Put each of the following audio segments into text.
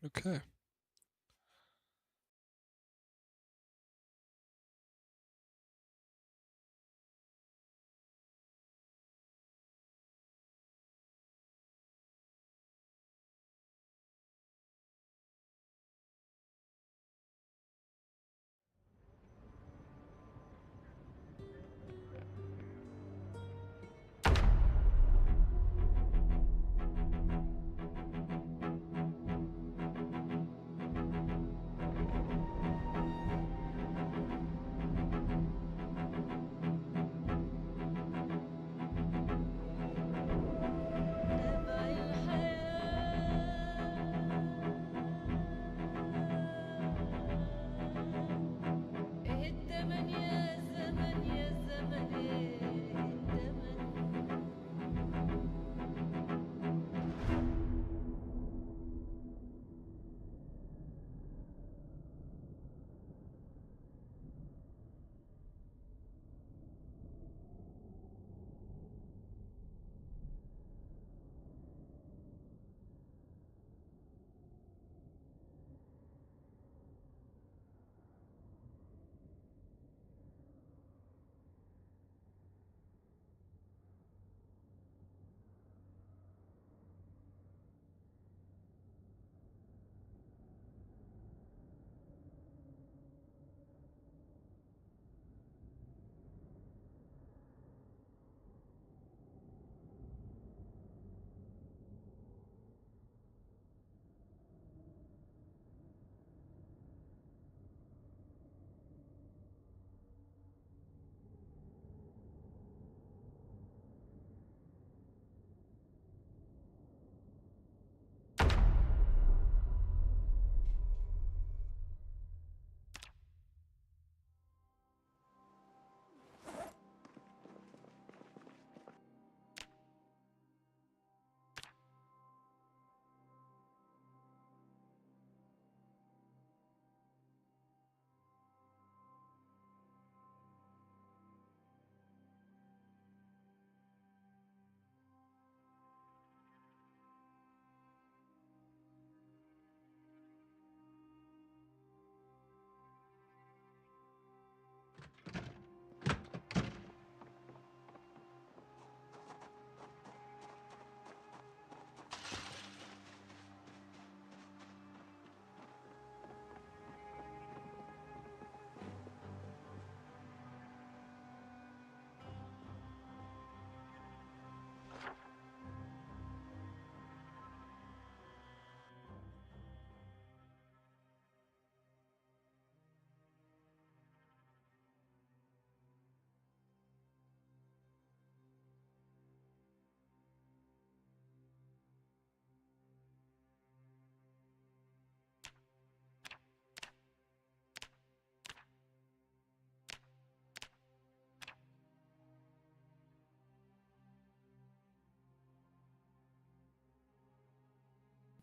Okay.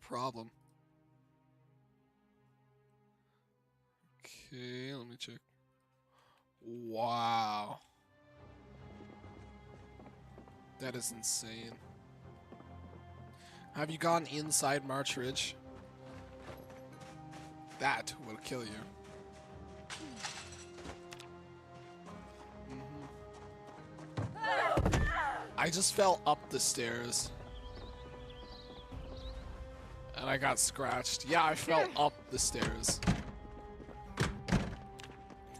Problem. Okay, let me check. Wow. That is insane. Have you gone inside March Ridge? That will kill you. I just fell up the stairs. And I got scratched. Yeah, I fell up the stairs.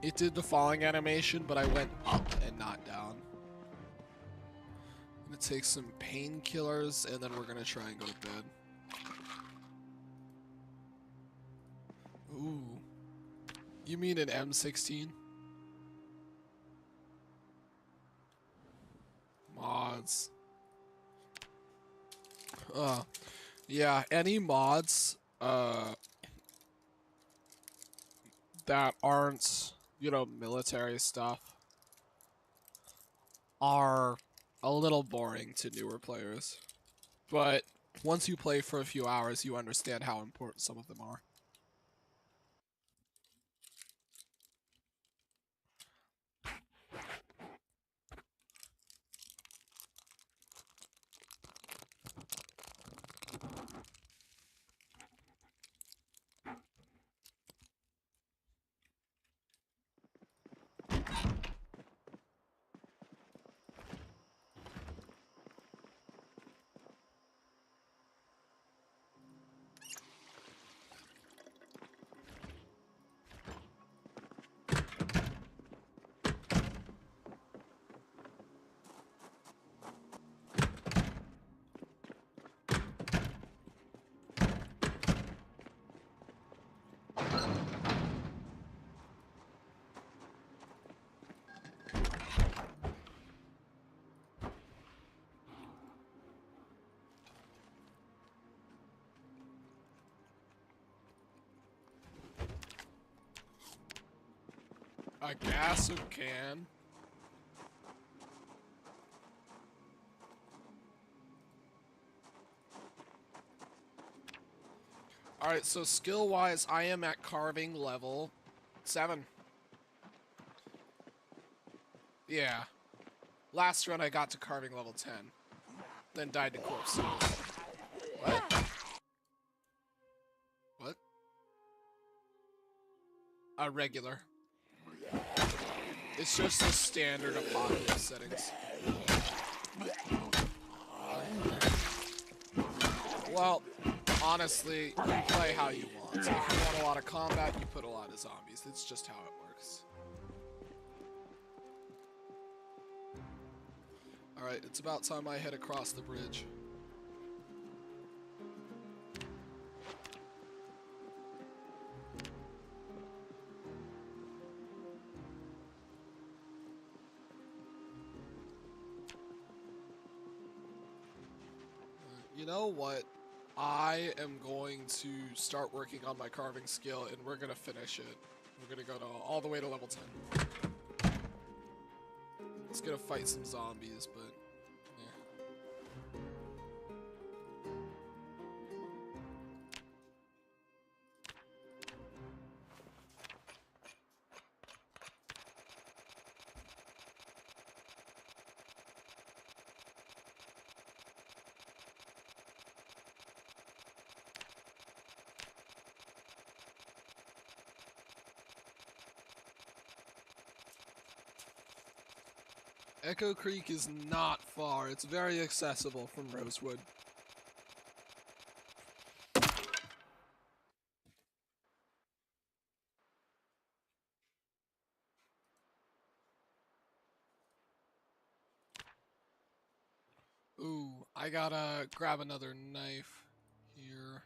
It did the falling animation, but I went up and not down. I'm gonna take some painkillers, and then we're gonna try and go to bed. Ooh. You mean an M16? Mods. Yeah, any mods, that aren't, military stuff are a little boring to newer players. But once you play for a few hours, you understand how important some of them are. A gas can. Alright, so skill-wise, I am at carving level 7. Yeah. Last run I got to carving level 10. Then died to corpse. What? What? A regular. It's just the standard apocalypse settings. Well, honestly, you play how you want. If you want a lot of combat, you put a lot of zombies. It's just how it works. Alright, it's about time I head across the bridge. You know what? I am going to start working on my carving skill, and we're gonna finish it. We're gonna go to all the way to level 10. It's gonna fight some zombies, but Echo Creek is not far. It's very accessible from Rosewood. Ooh, I gotta grab another knife here.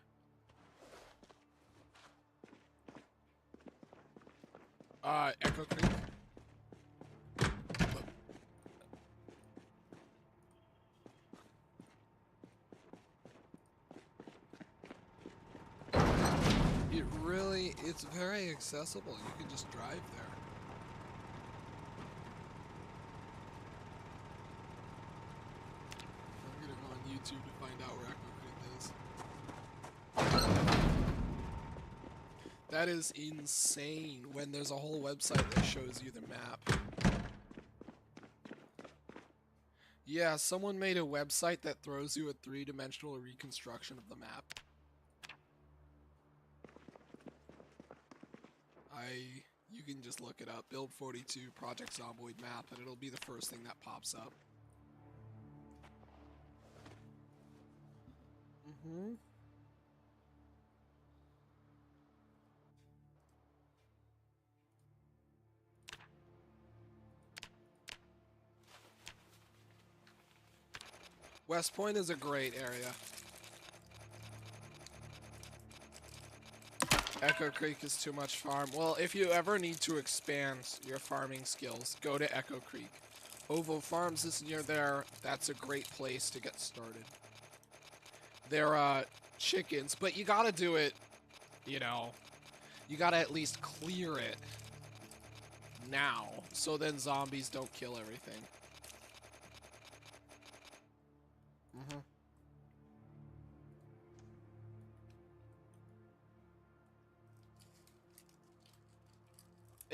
Echo Creek. It's very accessible. You can just drive there. I'm gonna go on YouTube to find out where Echo Creek is. That is insane when there's a whole website that shows you the map. Yeah, someone made a website that throws you a 3-dimensional reconstruction of the map. You can just look it up, Build 42 Project Zomboid map, and it'll be the first thing that pops up. West Point is a great area. Echo Creek is too much farm. Well, if you ever need to expand your farming skills, go to Echo Creek. Oval Farms is near there. That's a great place to get started. They're chickens, but you gotta do it, you know, you gotta at least clear it now, so then zombies don't kill everything.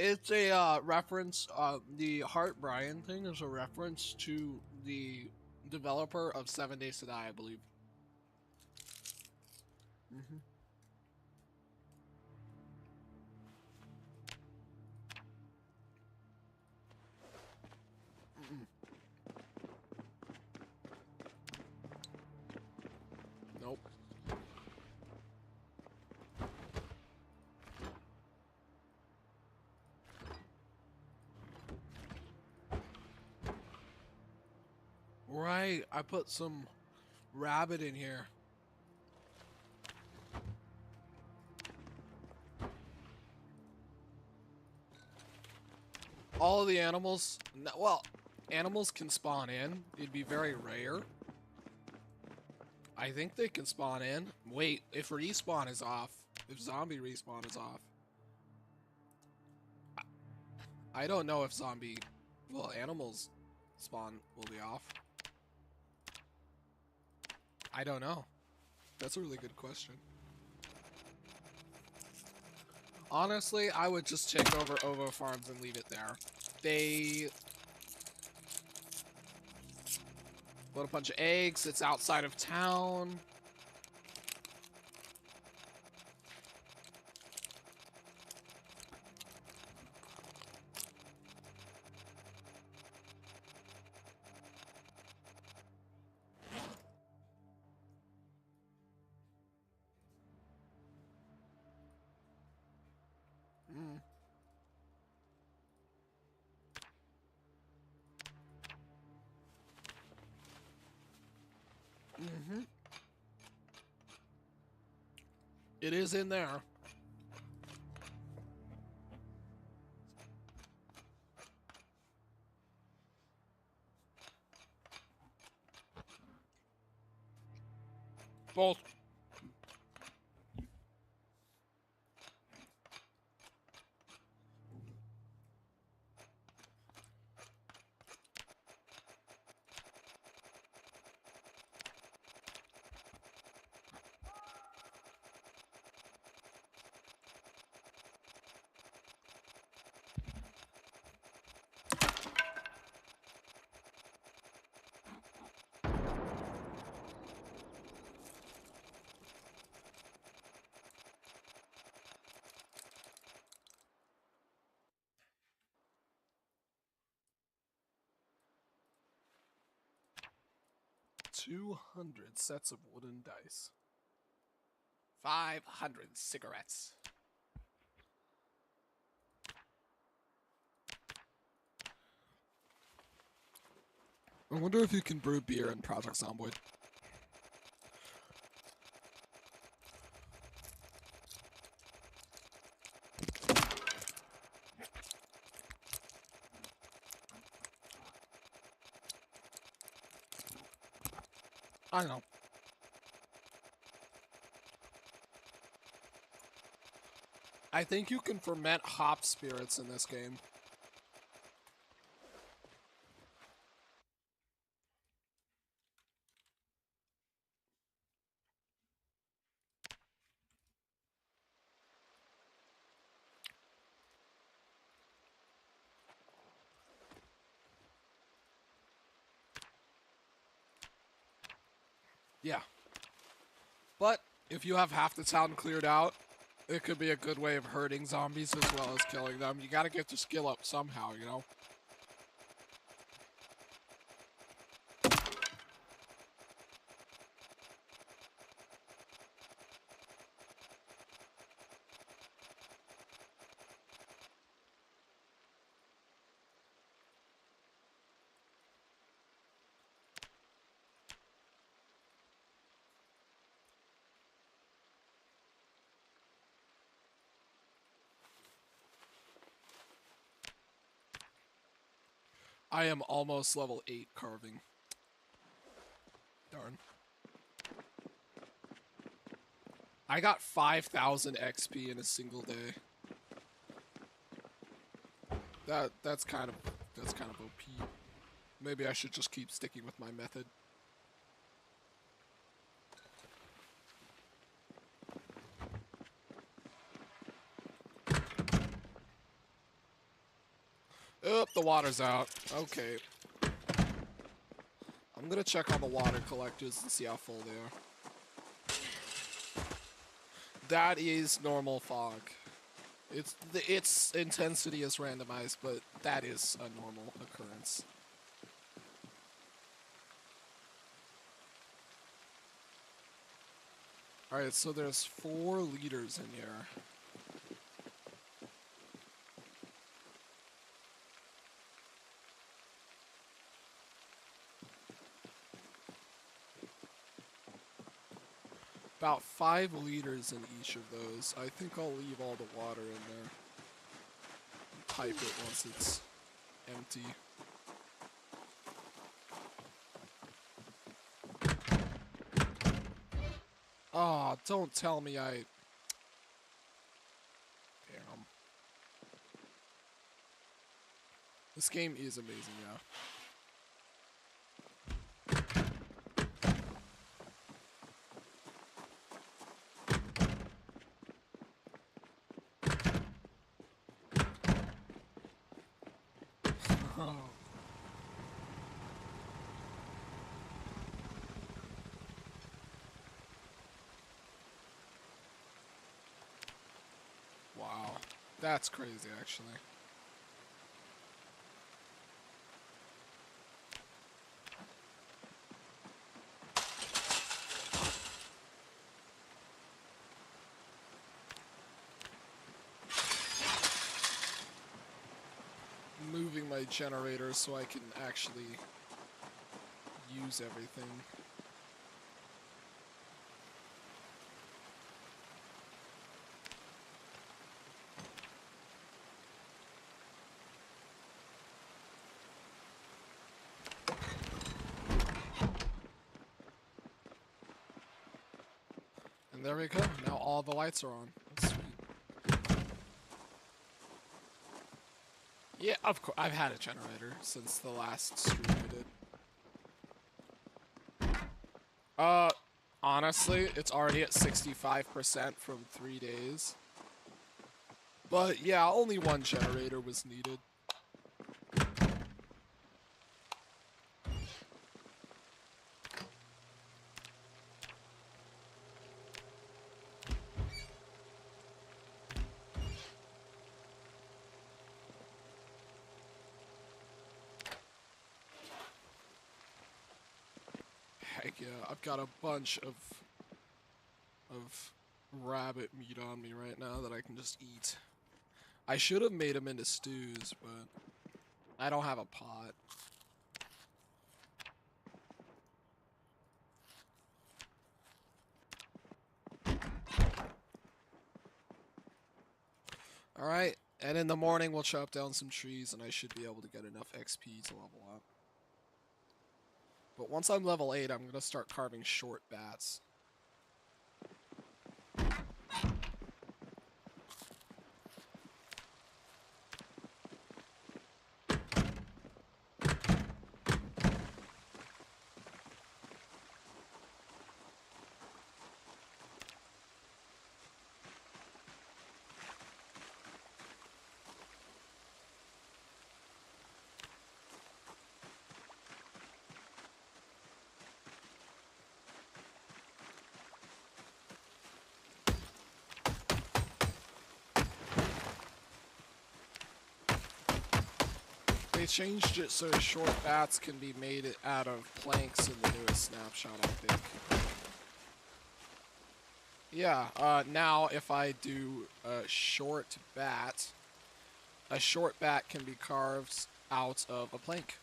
It's a reference, the Hart Bryan thing is a reference to the developer of 7 Days to Die, I believe. Nope. Right, I put some rabbit in here. All of the animals, well, animals can spawn in. It'd be very rare. I think they can spawn in. Wait, if respawn is off, if zombie respawn is off, I don't know if animals spawn will be off. I don't know. That's a really good question. Honestly, I would just take over Ovo Farms and leave it there. They put a bunch of eggs. It's outside of town. Mm-hmm. It is in there. Both. $200 sets of wooden dice. 500 cigarettes. I wonder if you can brew beer in Project Zomboid. I don't know. I think you can ferment hop spirits in this game. Yeah. But if you have half the town cleared out, it could be a good way of hurting zombies as well as killing them. You gotta get your skill up somehow, you know? I am almost level 8 carving. Darn. I got 5,000 XP in a single day. That's kind of OP. Maybe I should just keep sticking with my method. Oop, the water's out. Okay. I'm gonna check on the water collectors and see how full they are. That is normal fog. Its intensity is randomized, but that is a normal occurrence. Alright, so there's 4 liters in here. About 5 liters in each of those. I think I'll leave all the water in there. And pipe it once it's empty. Oh, don't tell me I... Damn. This game is amazing, yeah. Wow. That's crazy, actually. Moving my generator so I can actually use everything. And there we go. Now all the lights are on. That's sweet. Yeah, of course. I've had a generator since the last stream I did. Honestly, it's already at 65% from 3 days. But yeah, only one generator was needed. Heck yeah, I've got a bunch of rabbit meat on me right now that I can just eat. I should have made them into stews, but I don't have a pot. Alright, and in the morning we'll chop down some trees and I should be able to get enough XP to level up. But once I'm level 8, I'm going to start carving short bats. They changed it so short bats can be made out of planks in the newest snapshot, I think. Yeah, now if I do a short bat can be carved out of a plank.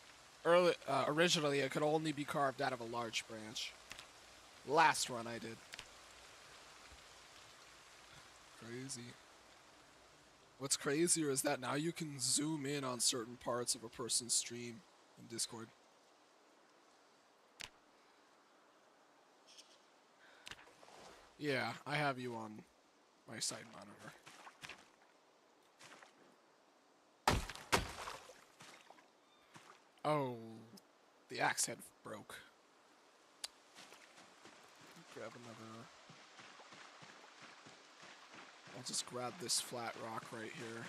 Originally, it could only be carved out of a large branch. Last run I did. Crazy. What's crazier is that now you can zoom in on certain parts of a person's stream in Discord. Yeah, I have you on my side monitor. Oh, the axe head broke. Grab another. I'll just grab this flat rock right here.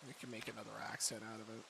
We can make another axe head out of it.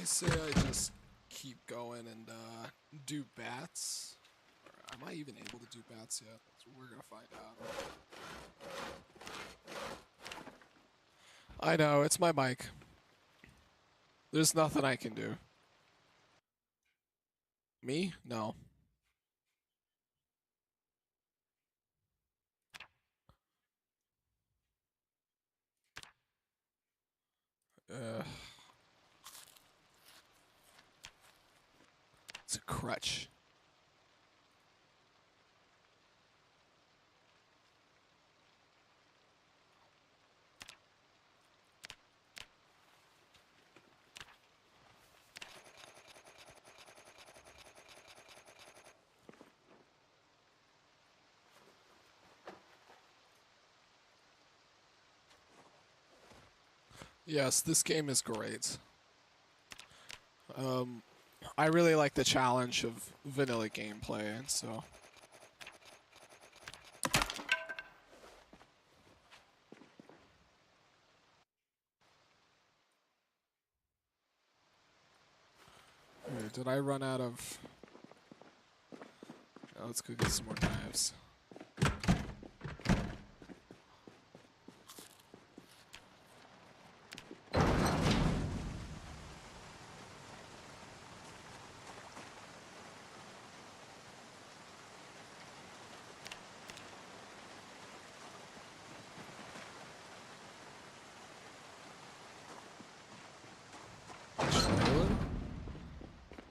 say I just keep going and do bats? Or am I even able to do bats yet? We're gonna find out. I know, it's my mic. There's nothing I can do. Me? No. It's a crutch. Yes, this game is great. I really like the challenge of vanilla gameplay, and so... Wait, did I run out of... Oh, let's go get some more knives.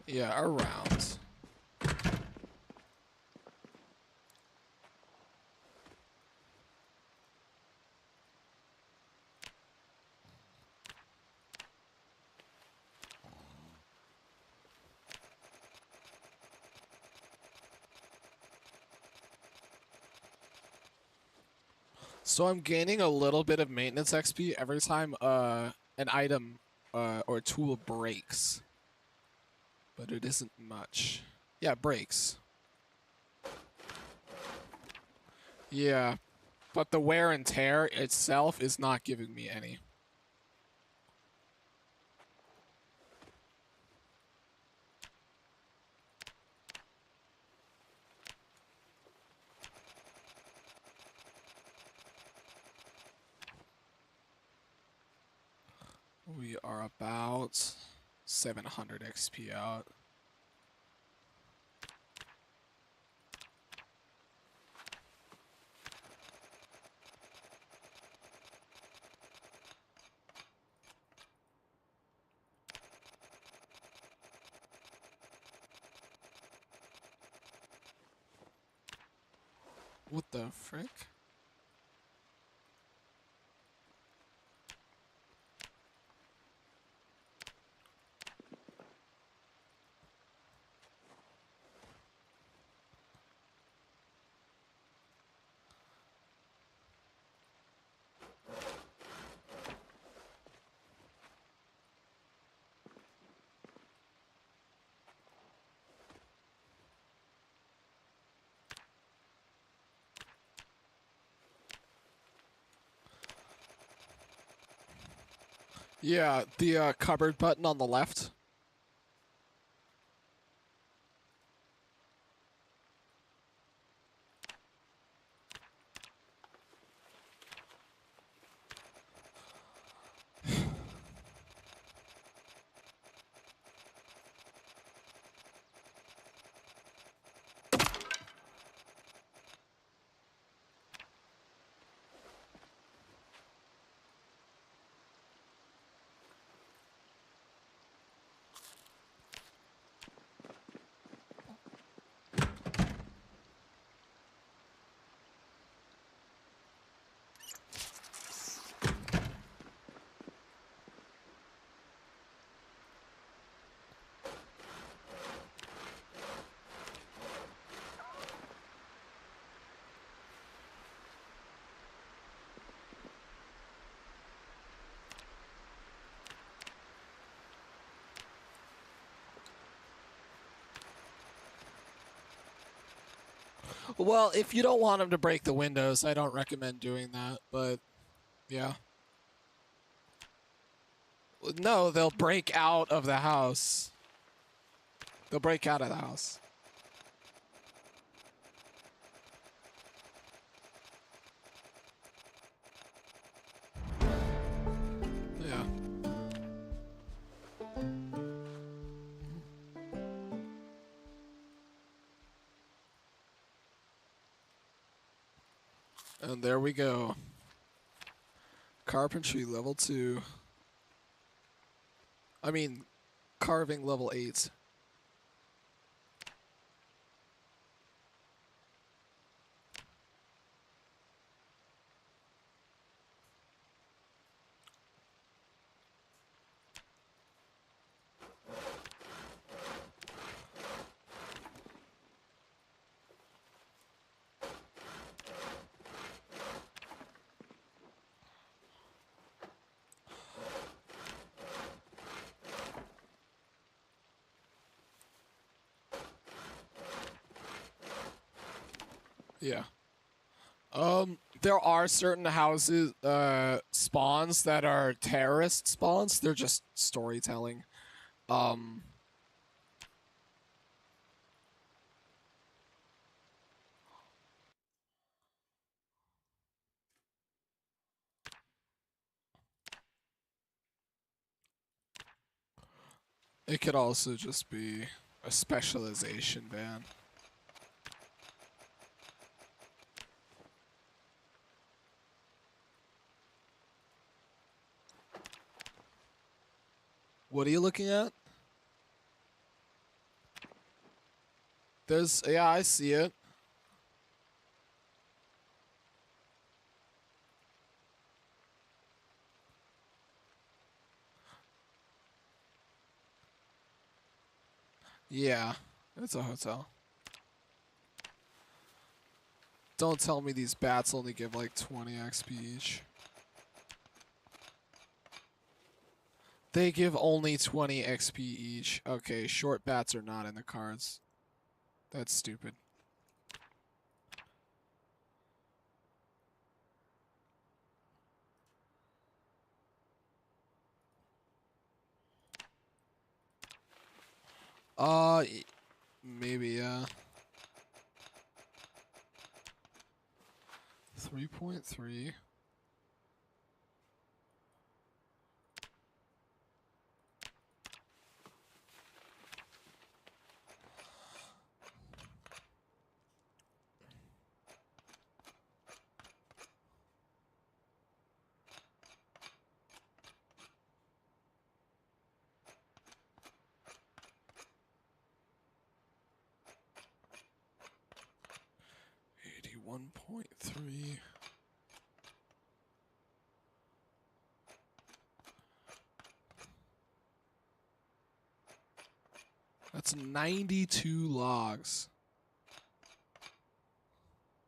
Yeah, around. So I'm gaining a little bit of maintenance XP every time an item or tool breaks. But it isn't much. Yeah, it breaks. Yeah, but the wear and tear itself is not giving me any. We are about 700 XP out. What the frick? Yeah, the cupboard button on the left. Well, if you don't want him to break the windows, I don't recommend doing that, but yeah. No, they'll break out of the house. They'll break out of the house. Yeah. And there we go. Carpentry level 2. I mean, carving level 8. Yeah. There are certain houses, spawns that are terrorist spawns. They're just storytelling. Um, it could also just be a specialization ban. What are you looking at? There's, yeah, I see it. Yeah, it's a hotel. Don't tell me these bats only give like 20 XP each. They give only 20 XP each. Okay, short bats are not in the cards. That's stupid. Maybe, yeah. 3.3. One point three. That's 92 logs.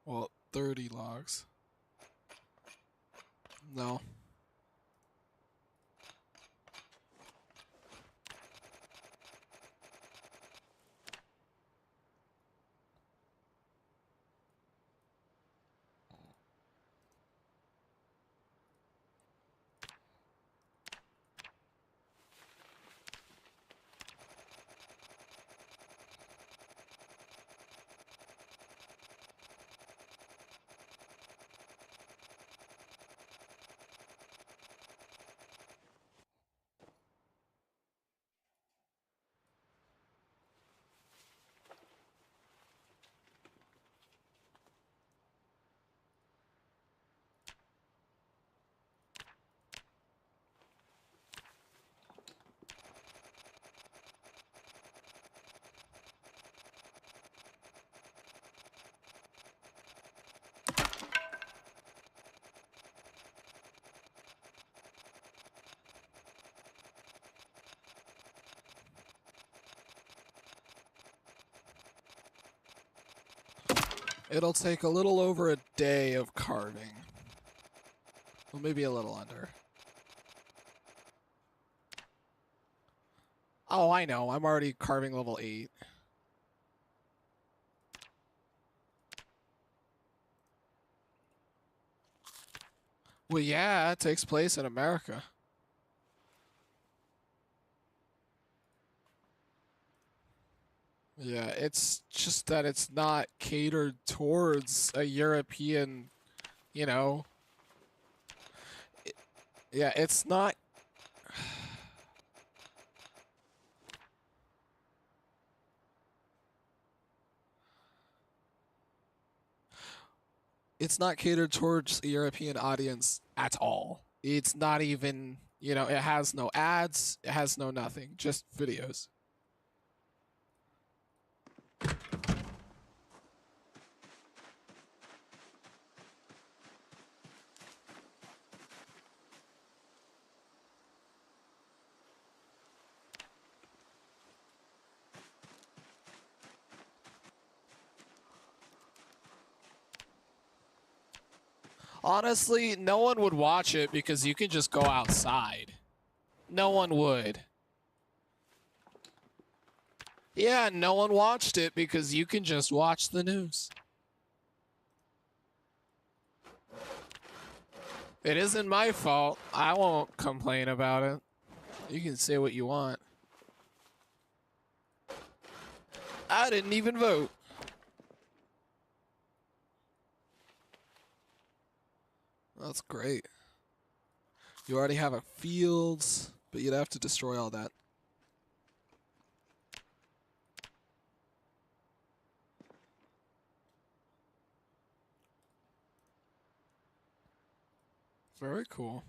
Well, 30 logs. No. It'll take a little over a day of carving. Well, maybe a little under. Oh, I know. I'm already carving level 8. Well, yeah, it takes place in America. Yeah, it's just that it's not catered towards a European, you know. It, yeah, it's not. It's not catered towards a European audience at all. It's not even, it has no ads, it has no nothing, just videos. Honestly, no one would watch it because you can just go outside. No one would. Yeah, no one watched it because you can just watch the news. It isn't my fault. I won't complain about it. You can say what you want. I didn't even vote. That's great. You already have a fields, but you'd have to destroy all that. Very cool.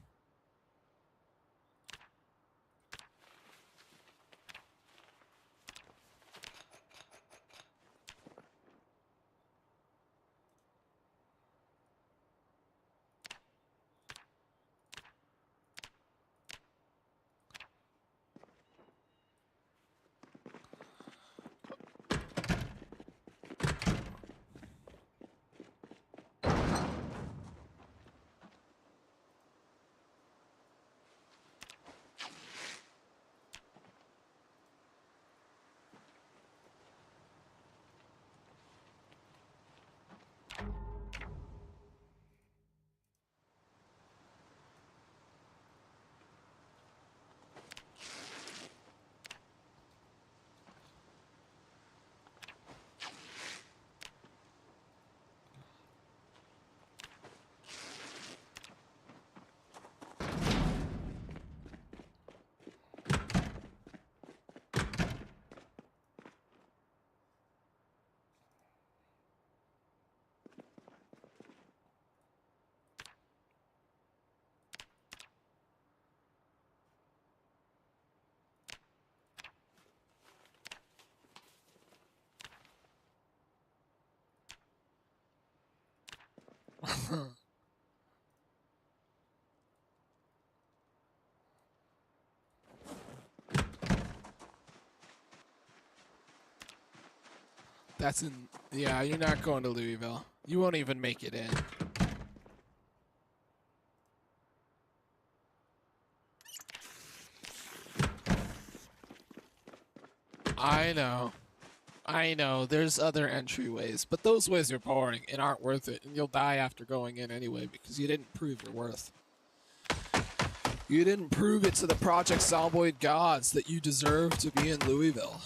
That's in. Yeah, you're not going to Louisville. You won't even make it in. I know. I know. There's other entryways, but those ways are boring and aren't worth it, and you'll die after going in anyway because you didn't prove your worth. You didn't prove it to the Project Zomboid gods that you deserve to be in Louisville.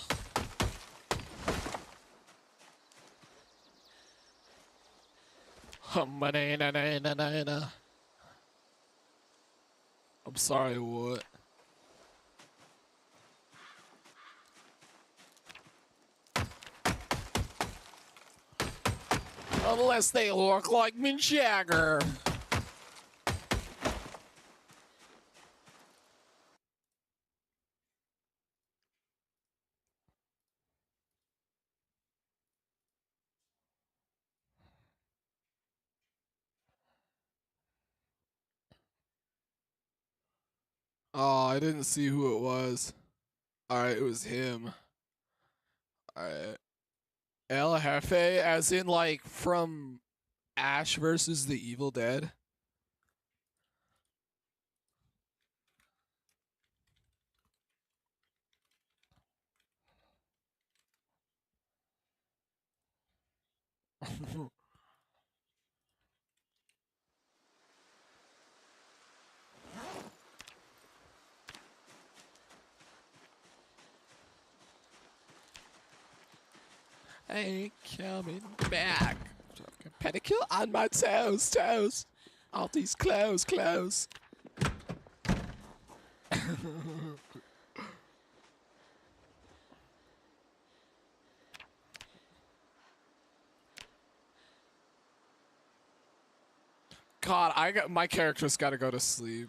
I'm sorry, what? Unless they look like Mick Jagger. Oh, I didn't see who it was. Alright, it was him. Alright. El Jefe, as in like from Ash versus the Evil Dead. ain't coming back. Pedicure on my toes, toes. All these clothes, clothes. God, my character's got to go to sleep.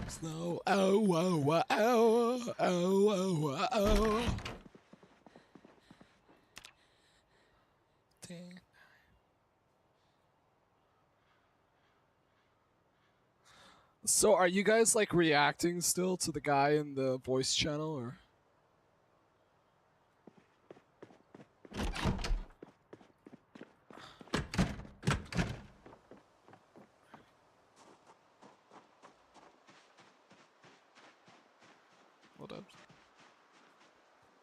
Snow, oh, oh, oh, oh, oh, oh, oh. Dang. So, are you guys like reacting still to the guy in the voice channel, or? Hold up.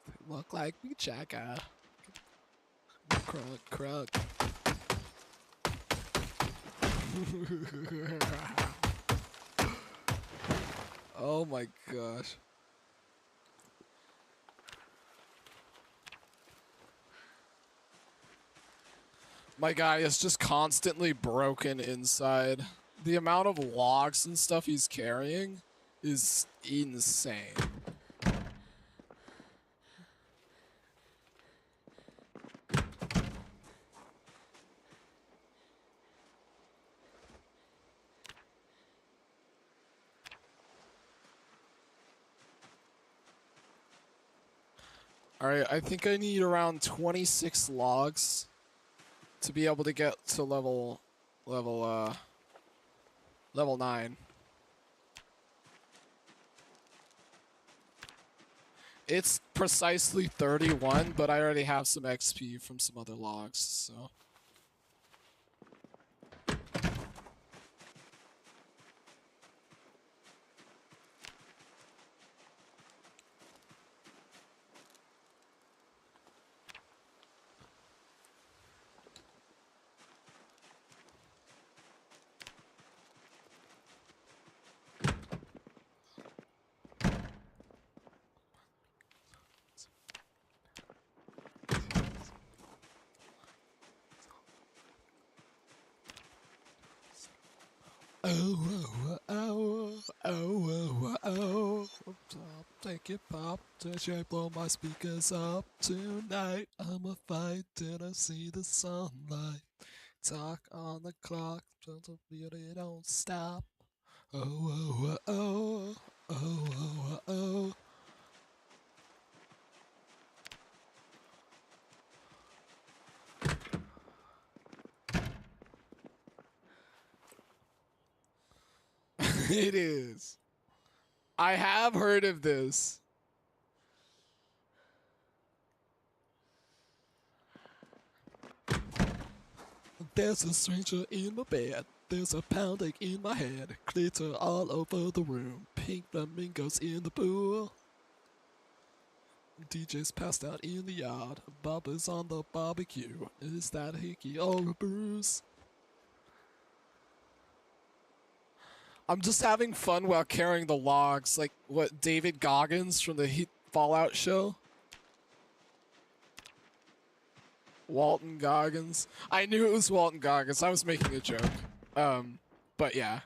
They look like me, Jacka. Krug, krug. Oh my gosh. My guy is just constantly broken inside. The amount of logs and stuff he's carrying is insane. Alright, I think I need around 26 logs to be able to get to level 9. It's precisely 31, but I already have some XP from some other logs, so. Oh, oh, oh, oh, oh, oh, oh. Take it pop, to blow my speakers up tonight. I'ma fight till I see the sunlight. Talk on the clock, till the beauty don't stop. Oh, oh, oh, oh, oh, oh, oh. It is. I have heard of this. There's a stranger in my bed. There's a pounding in my head. Glitter all over the room. Pink flamingos in the pool. DJ's passed out in the yard. Bubba's on the barbecue. Is that Hickey or a Bruce? I'm just having fun while carrying the logs, like what David Goggins from the Fallout show. Walton Goggins. I knew it was Walton Goggins. I was making a joke. But yeah,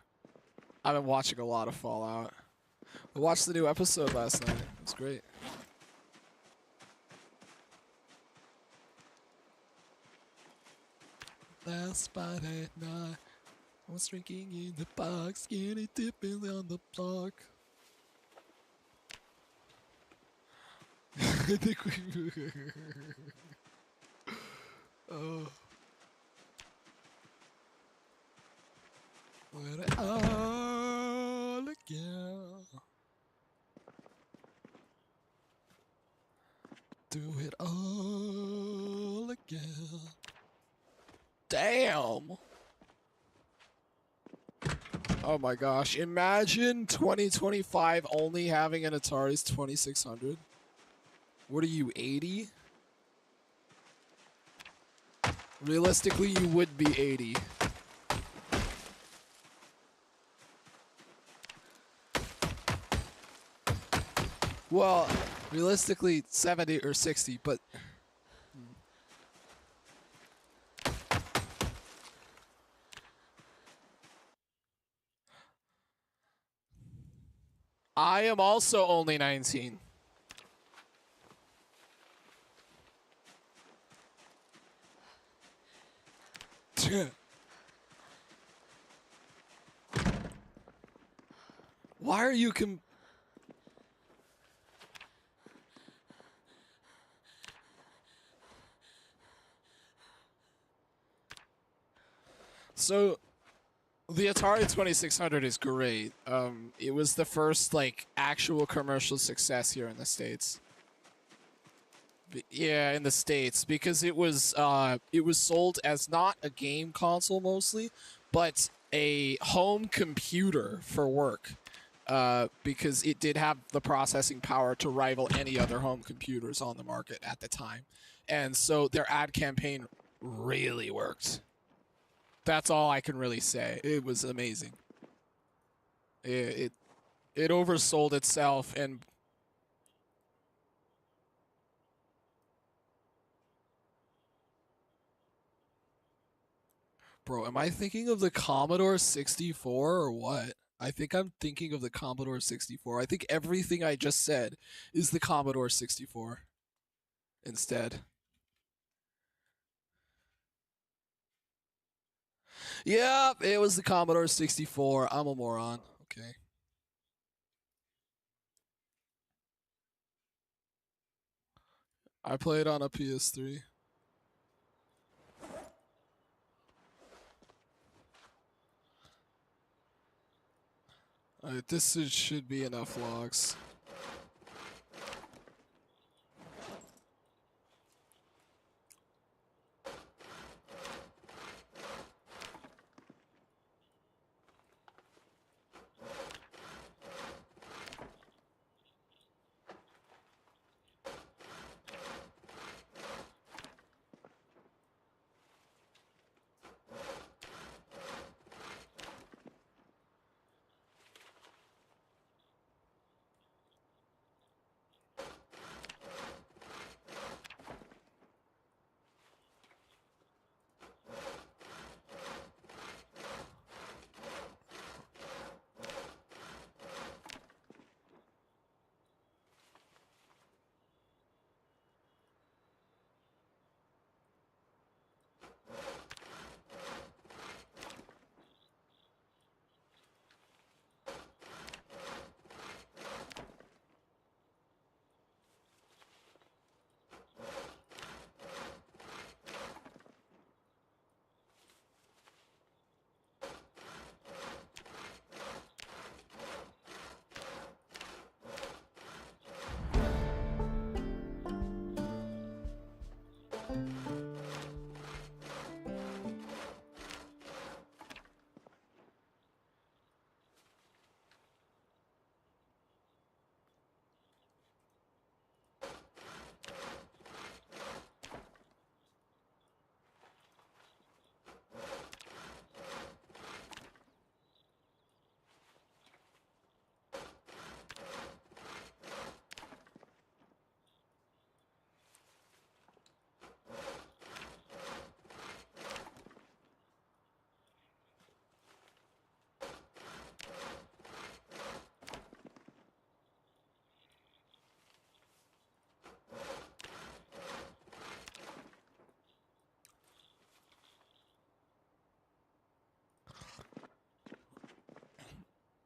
I've been watching a lot of Fallout. I watched the new episode last night. It was great. Last Friday night, I was drinking in the park, skinny dipping on the block. I think we... Oh. Let it all again. Do it all again. Damn. Oh my gosh. Imagine 2025 only having an Atari's 2600. What are you, 80? Realistically, you would be 80. Well, realistically, 70 or 60, but I am also only 19. Why are you So the Atari 2600 is great. It was the first like actual commercial success here in the States. Yeah, in the States, because it was sold as not a game console mostly, but a home computer for work. Because it did have the processing power to rival any other home computers on the market at the time. And so their ad campaign really worked. That's all I can really say. It was amazing. It oversold itself, and bro, am I thinking of the Commodore 64 or what? I think I'm thinking of the Commodore 64. I think everything I just said is the Commodore 64 instead. Yeah, it was the Commodore 64. I'm a moron. Okay. I played on a PS3. Should be enough logs.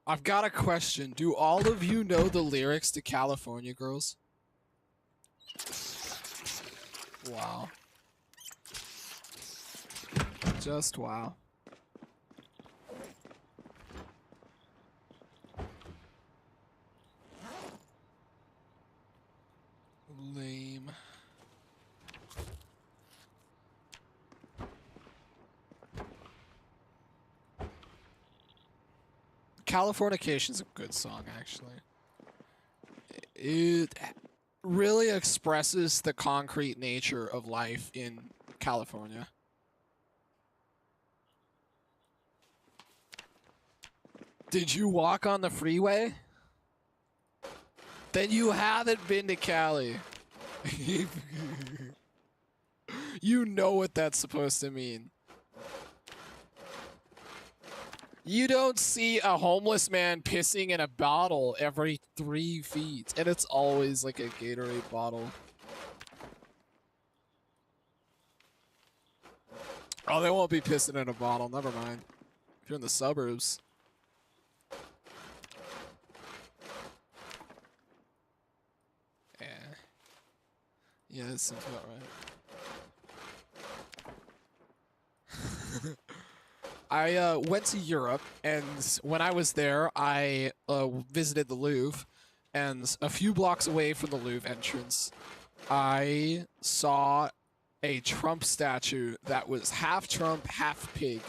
I've got a question. Do all of you know the lyrics to California Girls? Wow. Just wow. Lame. Californication's a good song, actually. It really expresses the concrete nature of life in California. Did you walk on the freeway? Then you haven't been to Cali. You know what that's supposed to mean. You don't see a homeless man pissing in a bottle every 3 feet, and it's always like a Gatorade bottle. Oh, they won't be pissing in a bottle. Never mind. If you're in the suburbs. Yeah. Yeah, that seems about right. I went to Europe, and when I was there, I visited the Louvre, and a few blocks away from the Louvre entrance, I saw a Trump statue that was half Trump, half pig,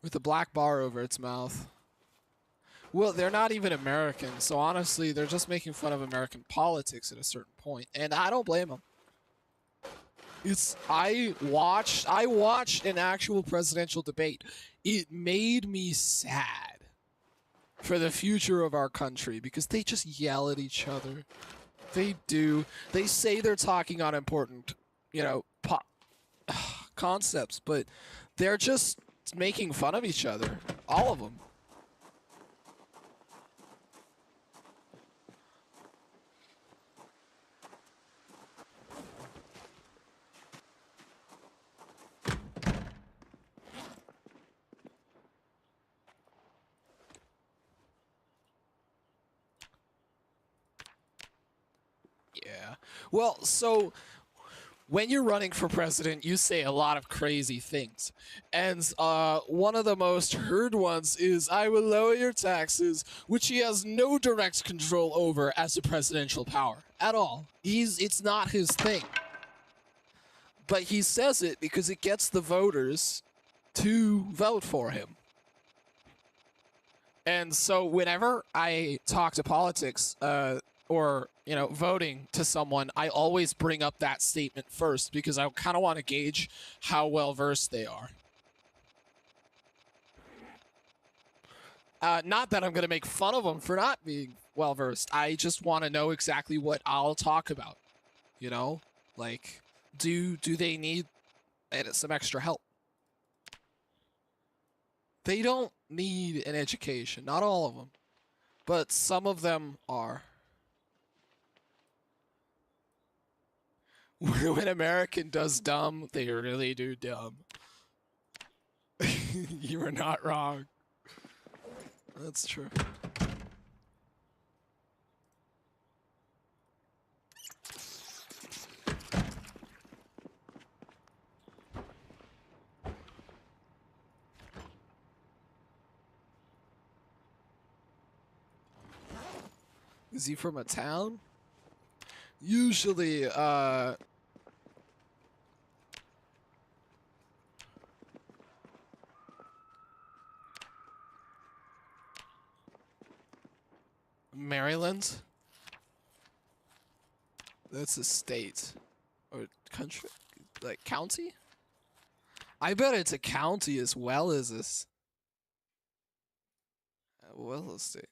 with a black bar over its mouth. Well, they're not even American, so honestly, they're just making fun of American politics at a certain point, and I don't blame them. I watched an actual presidential debate. It made me sad for the future of our country because they just yell at each other. They do. They say they're talking on important, concepts, but they're just making fun of each other. All of them. Yeah. Well, so when you're running for president, you say a lot of crazy things. And one of the most heard ones is, I will lower your taxes, which he has no direct control over as a presidential power at all. It's not his thing. But he says it because it gets the voters to vote for him. And so whenever I talk to politics, or voting to someone, I always bring up that statement first because I kind of want to gauge how well versed they are. Not that I'm going to make fun of them for not being well versed. I just want to know exactly what I'll talk about. Like, do they need some extra help? They don't need an education, not all of them, but some of them are. When American does dumb, they really do dumb. You are not wrong. That's true. Is he from a town? Usually, Maryland? That's a state. Or country? Like, county? I bet it's a county as well as this. Well, a state.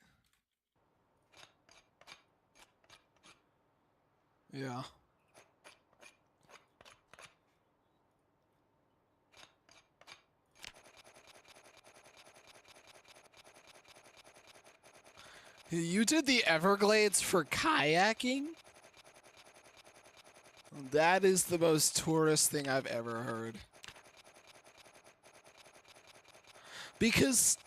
Yeah. You did the Everglades for kayaking? That is the most tourist thing I've ever heard. Because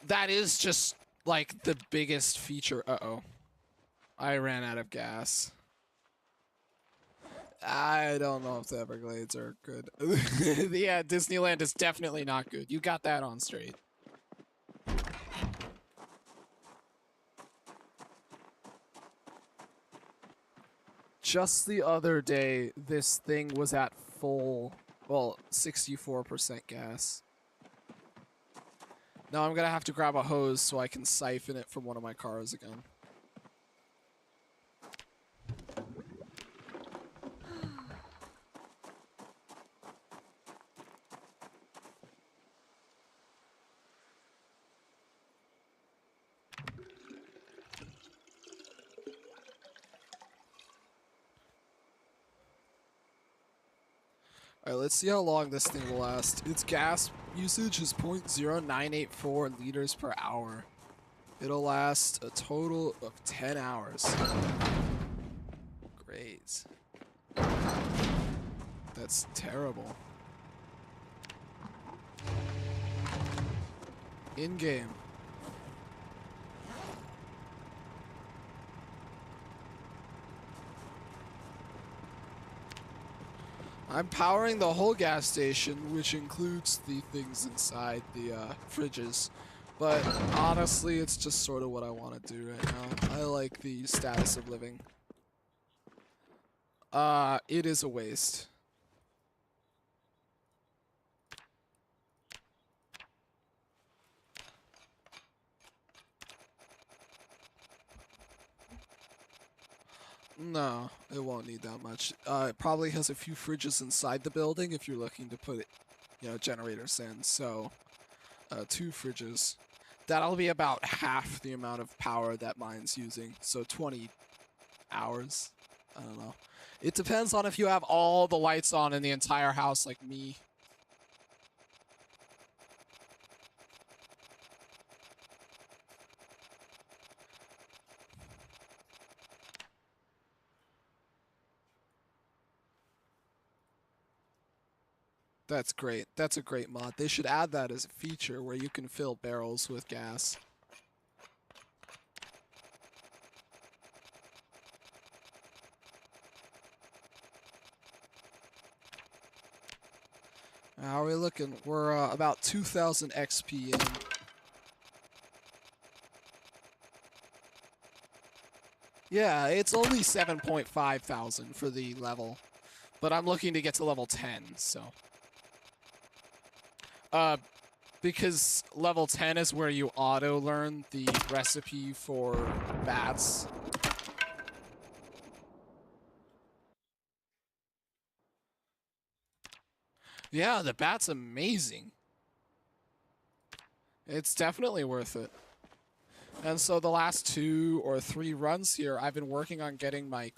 that is just, like, the biggest feature. Uh-oh. I ran out of gas. I don't know if the Everglades are good. Yeah, Disneyland is definitely not good. You got that on straight. Just the other day, this thing was at full, 64% gas. Now I'm gonna have to grab a hose so I can siphon it from one of my cars again. Alright, let's see how long this thing will last. Its gas usage is 0.0984 liters per hour. It'll last a total of 10 hours. Great. That's terrible. In-game. I'm powering the whole gas station, which includes the things inside the fridges. But honestly, it's just sort of what I want to do right now. I like the status of living. It is a waste. No, it won't need that much. It probably has a few fridges inside the building if you're looking to put, generators in. So, 2 fridges. That'll be about half the amount of power that mine's using. So 20 hours. I don't know. It depends on if you have all the lights on in the entire house like me. That's great. That's a great mod. They should add that as a feature where you can fill barrels with gas. How are we looking? We're about 2,000 XP in. Yeah, it's only 7.5 thousand for the level. But I'm looking to get to level 10, so. Because level 10 is where you auto-learn the recipe for bats. Yeah, the bat's amazing. It's definitely worth it. And so the last 2 or 3 runs here, I've been working on getting my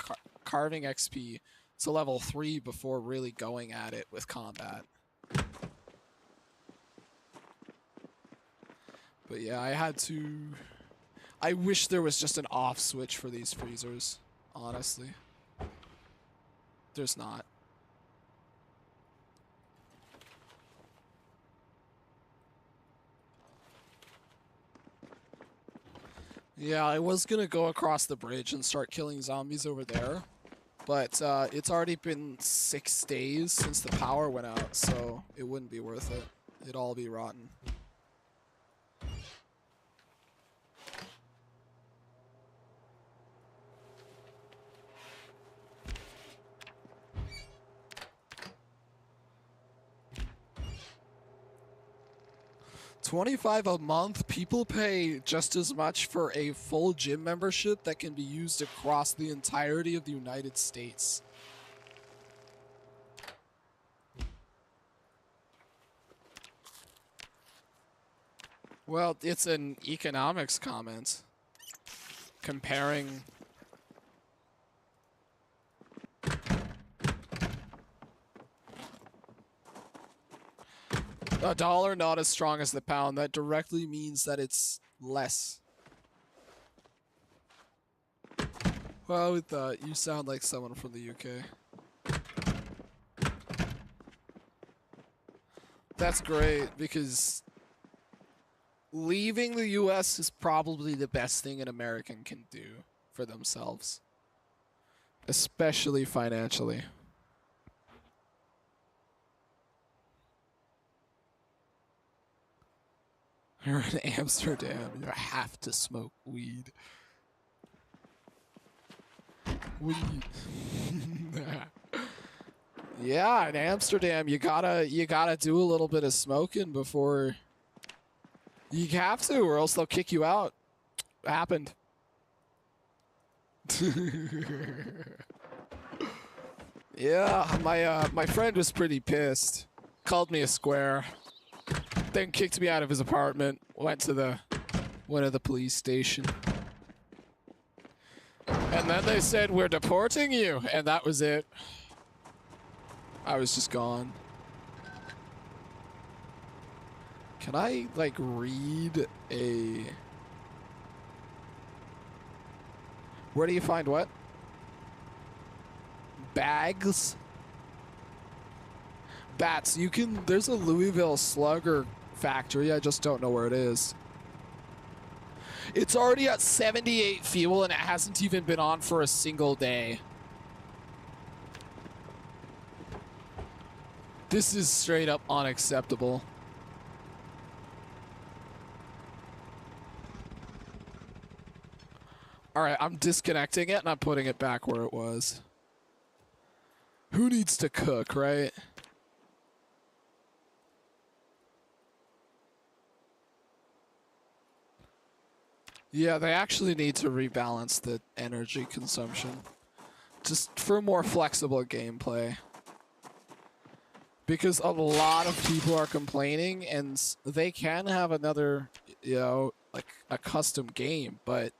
carving XP to level 3 before really going at it with combat. But yeah, I wish there was just an off switch for these freezers, honestly. There's not. Yeah, I was gonna go across the bridge and start killing zombies over there, but it's already been 6 days since the power went out, so it wouldn't be worth it. It'd all be rotten. $25 a month. People pay just as much for a full gym membership that can be used across the entirety of the United States. Well, it's an economics comment comparing. A dollar not as strong as the pound. That directly means that it's less. Well, with that, you sound like someone from the UK. That's great, because leaving the US is probably the best thing an American can do for themselves. Especially financially. You're in Amsterdam. You have to smoke weed. Weed. Yeah, in Amsterdam, you gotta do a little bit of smoking before. You have to, or else they'll kick you out. Happened. Yeah, my friend was pretty pissed. Called me a square. Then kicked me out of his apartment. Went to the police station. And then they said, "We're deporting you," and that was it. I was just gone. Can I, like, read a... Where do you find what? Bags? Bats. You can... There's a Louisville Slugger factory. I just don't know where it is. It's already at 78 fuel, and it hasn't even been on for a single day. This is straight up unacceptable. Alright, I'm disconnecting it and I'm putting it back where it was. Who needs to cook, right? Yeah, they actually need to rebalance the energy consumption. Just for more flexible gameplay. Because a lot of people are complaining, and they can have another, you know, like a custom game, but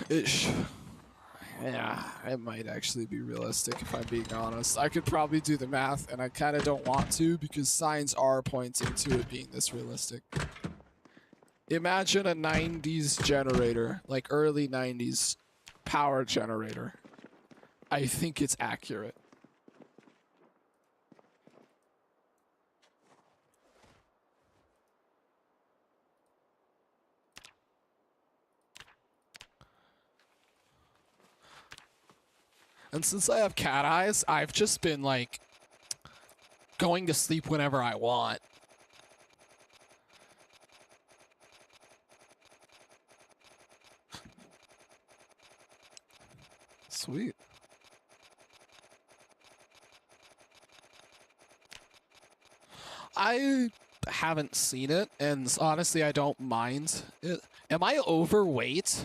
yeah, it might actually be realistic if I'm being honest. I could probably do the math, and I kind of don't want to because signs are pointing to it being this realistic. Imagine a 90s generator, like early 90s power generator. I think it's accurate. And since I have cat eyes, I've just been like going to sleep whenever I want. Sweet. I haven't seen it, and honestly, I don't mind it. Am I overweight?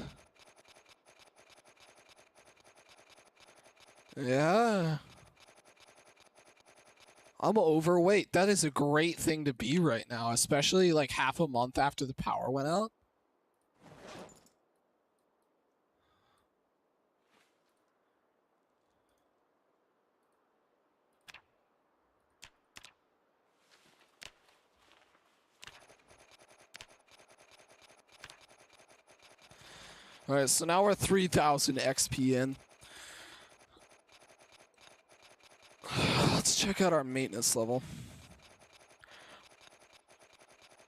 Yeah. I'm overweight. That is a great thing to be right now, especially like half a month after the power went out. Alright, so now we're 3,000 XP in. Let's check out our maintenance level.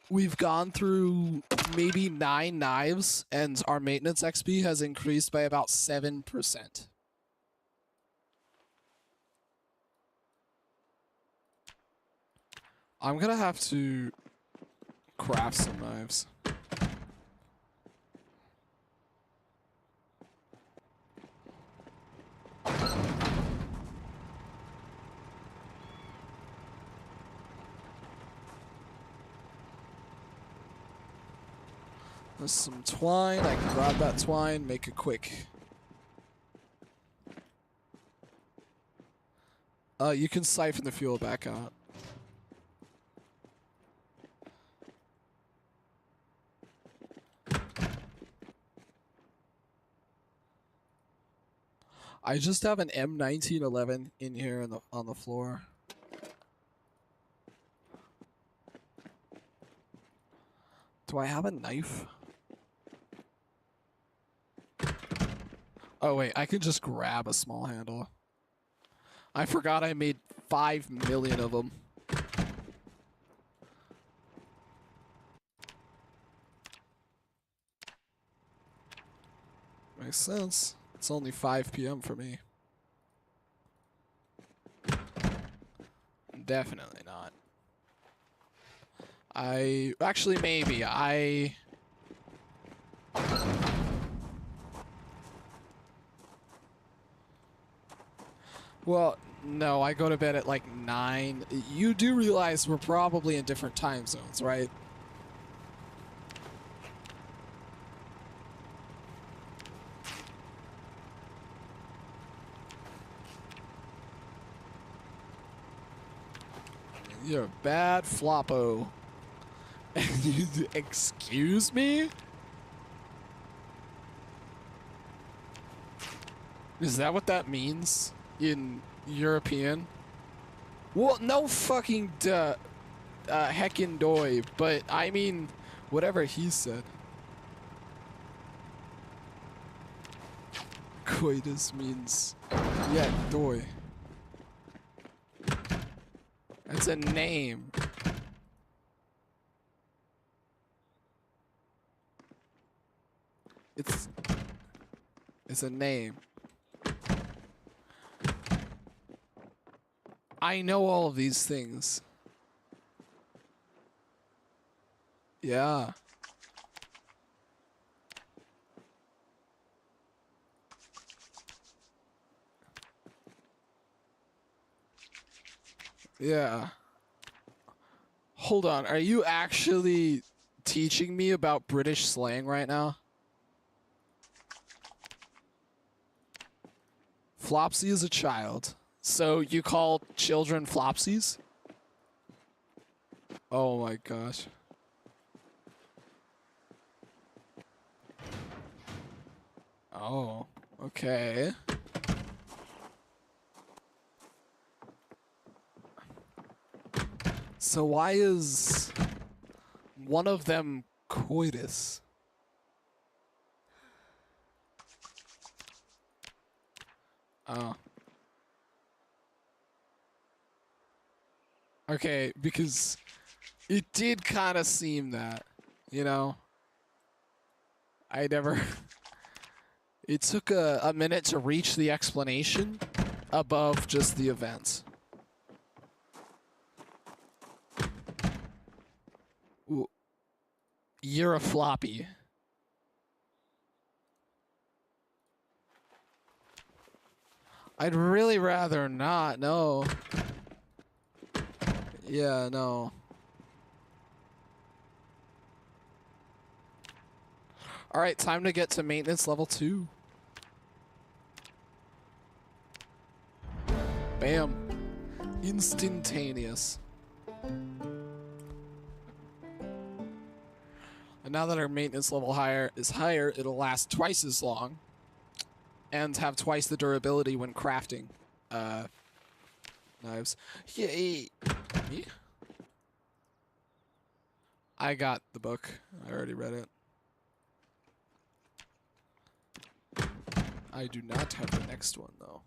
We've gone through maybe 9 knives, and our maintenance XP has increased by about 7%. I'm gonna have to craft some knives. There's some twine. I can grab that twine, make it quick. You can siphon the fuel back out. I just have an M1911 in here on the floor. Do I have a knife? Oh wait, I can just grab a small handle. I forgot I made 5 million of them. Makes sense. It's only 5 p.m. for me. Definitely not. Actually, maybe. Well, no, I go to bed at like 9. You do realize we're probably in different time zones, right? You're a bad floppo. Excuse me? Is that what that means in European. Well, no fucking heckin' doy, but I mean, whatever he said. Coitus means, yeah, doy. That's a name. It's a name. I know all of these things. Yeah. Yeah. Hold on, are you actually teaching me about British slang right now? Flopsy is a child. So you call children flopsies? Oh my gosh. Oh, okay. So why is one of them coitus? Oh. Okay, because it did kind of seem that, you know? I never... It took a minute to reach the explanation above just the events. Ooh. You're a floppy. I'd really rather not, no. Yeah, no. Alright, time to get to maintenance level 2. Bam. Instantaneous. And now that our maintenance level is higher, it'll last twice as long. And have twice the durability when crafting knives. Yay! Me? I got the book. I already read it. I do not have the next one, though.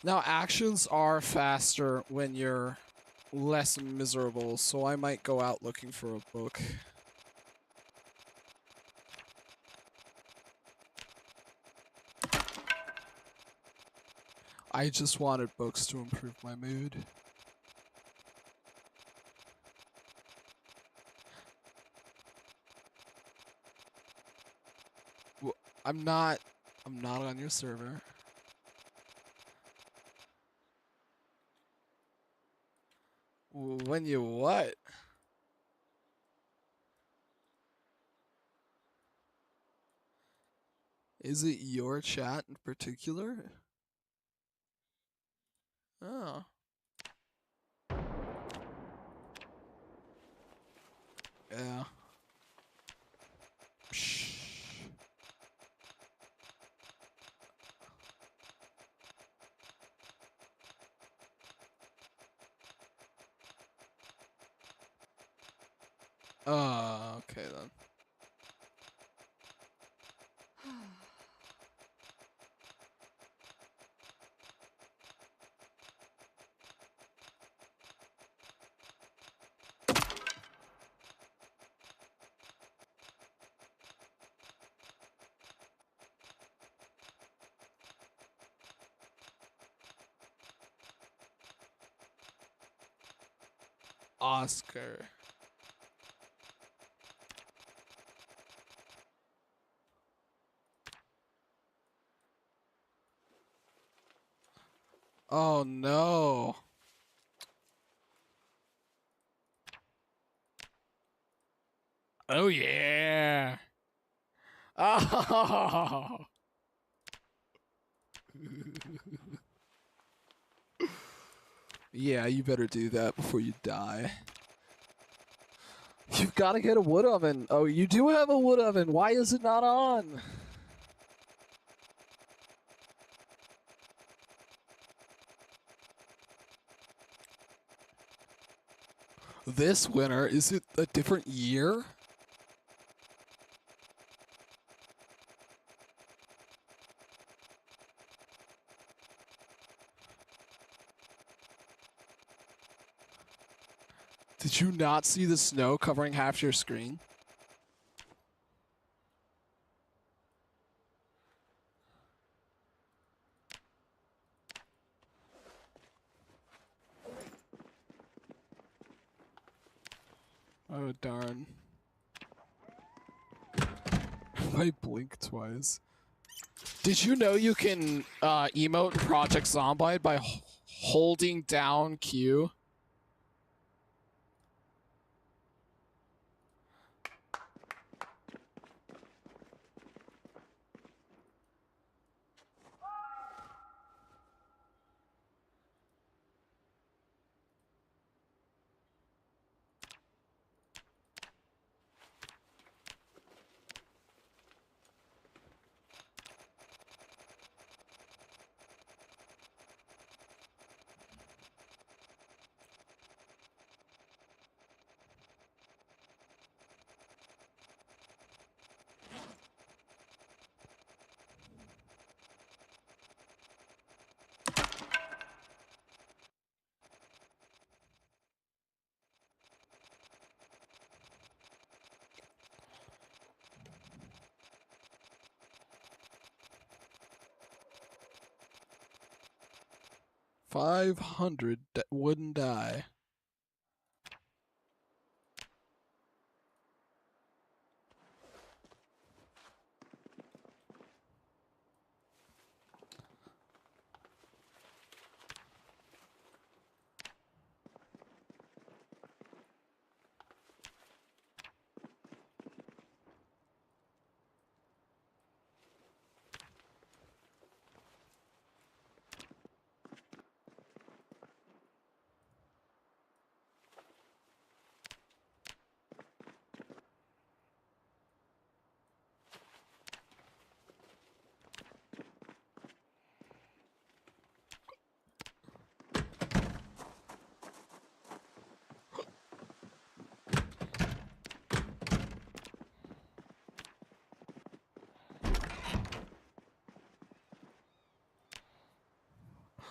Now, actions are faster when you're less miserable, so I might go out looking for a book. I just wanted books to improve my mood. Well, I'm not on your server. When you what? Is it your chat in particular? Oh. Yeah. Psh. Okay then. Oscar. Oh no. Oh yeah. Oh. Yeah, you better do that before you die. You've got to get a wood oven. Oh, you do have a wood oven. Why is it not on? This winter, is it a different year? Did you not see the snow covering half your screen? Oh, darn. I blinked twice. Did you know you can emote in Project Zomboid by holding down Q? $500 wouldn't die.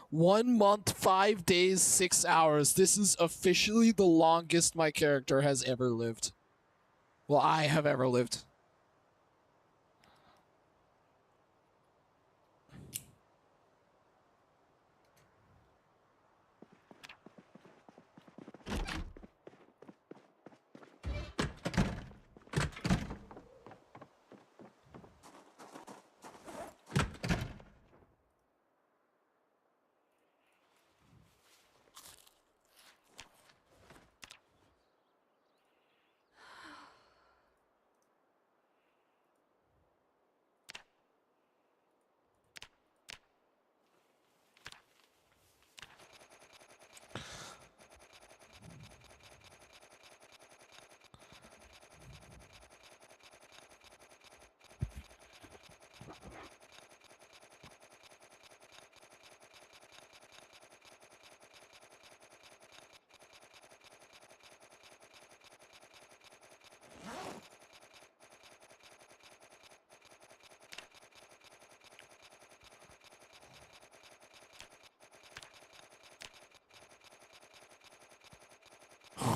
One month, 5 days, 6 hours. This is officially the longest my character has ever lived. Well, I have ever lived.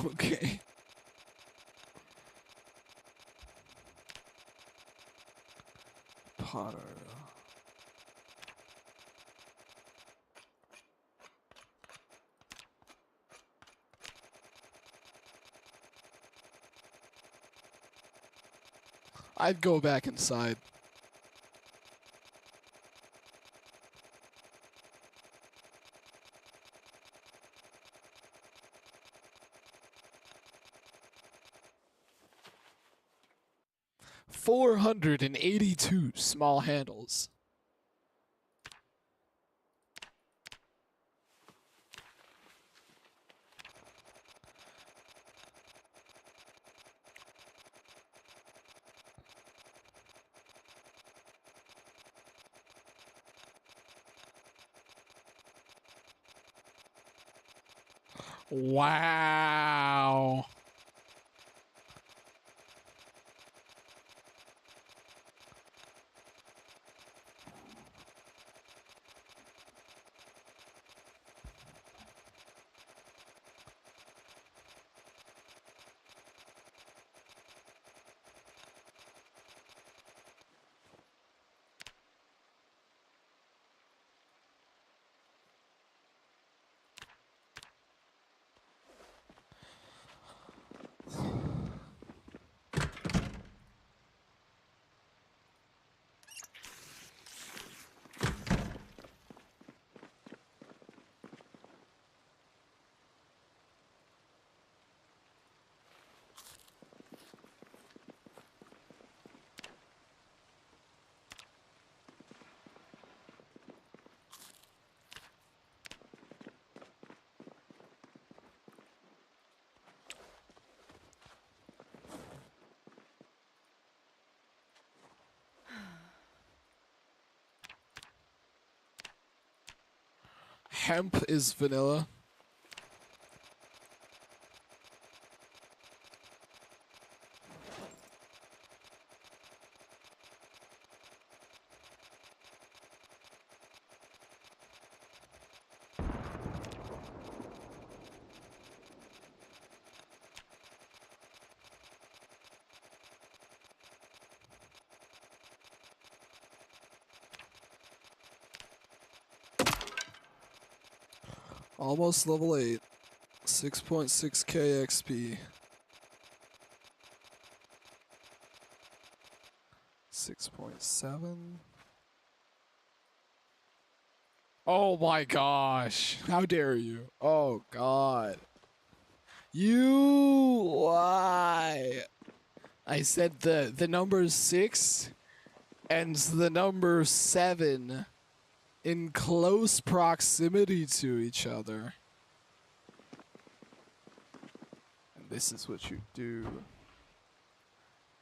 Okay. Potter. I'd go back inside. 482 small handles. Wow. Hemp is vanilla. Almost level 8. 6.6k XP. 6.7. Oh my gosh. How dare you? Oh god. You why? I said the number 6 and the number 7 in close proximity to each other. And this is what you do.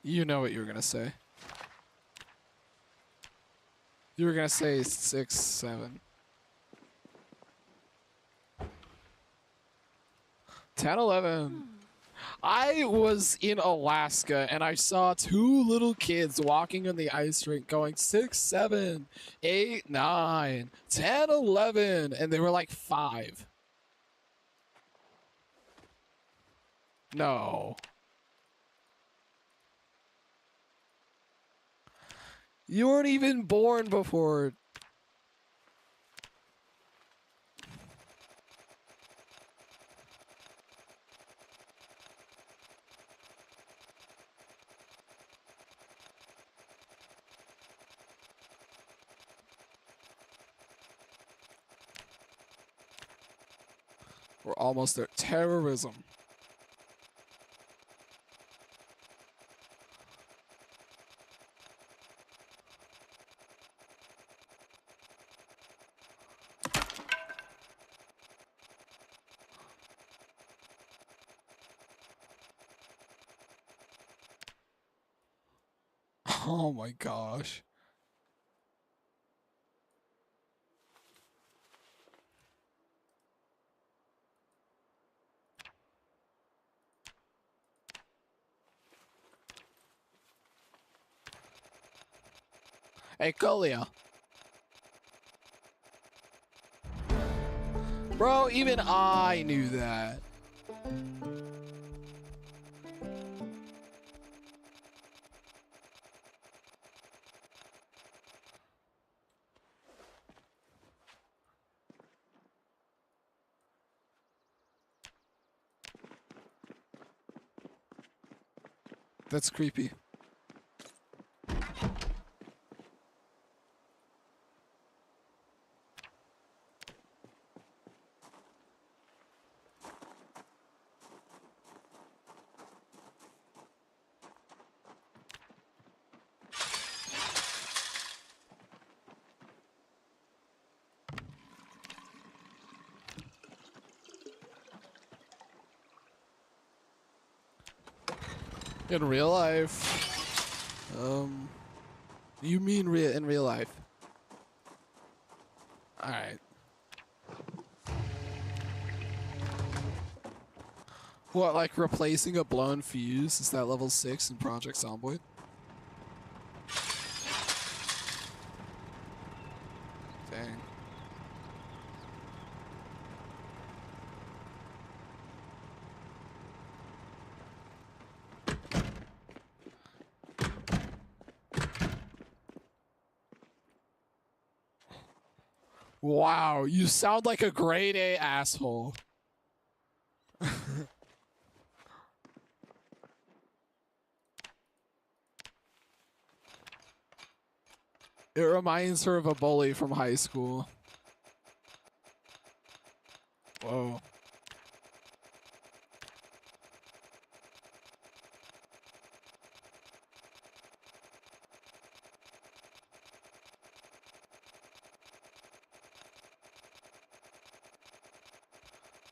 You know what you were gonna say. You were gonna say 6, 7. 10, 11. I was in Alaska and I saw 2 little kids walking on the ice rink going 6, 7, 8, 9, 10, 11, and they were like 5. No. You weren't even born before. We're almost there. Terrorism. Oh my gosh. Hey, Colia. Bro, even I knew that. That's creepy. In real life? You mean in real life? Alright. What, like replacing a blown fuse? Is that level 6 in Project Zomboid? Dang. Wow, you sound like a grade A asshole. It reminds her of a bully from high school. Whoa.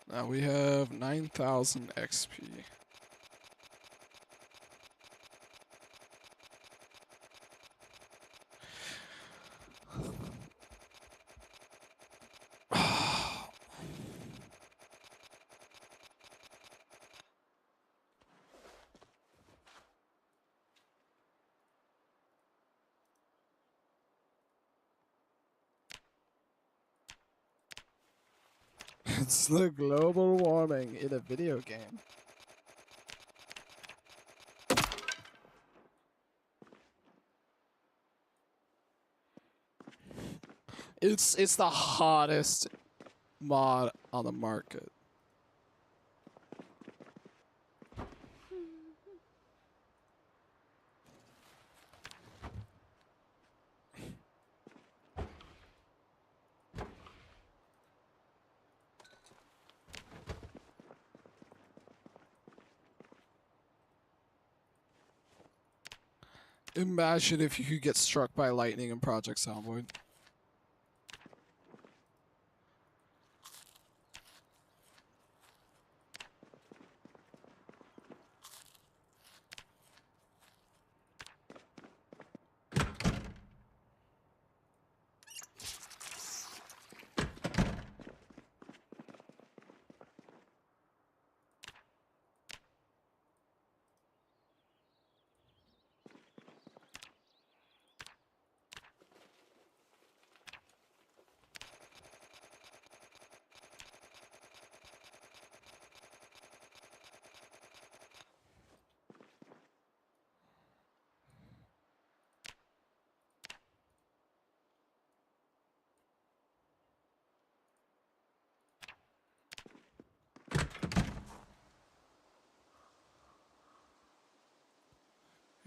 Now we have 9,000 XP. It's the global warming in a video game. It's the hottest mod on the market. Imagine if you could get struck by lightning in Project Zomboid.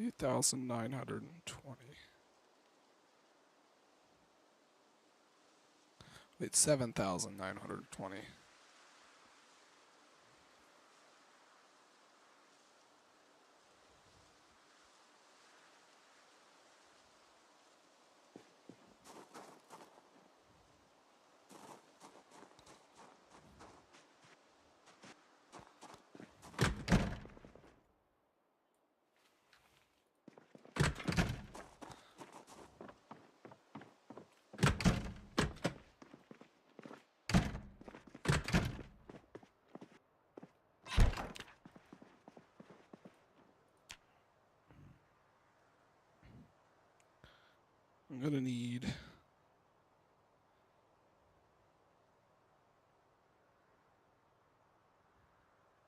8,920. Wait, 7,920. I'm gonna need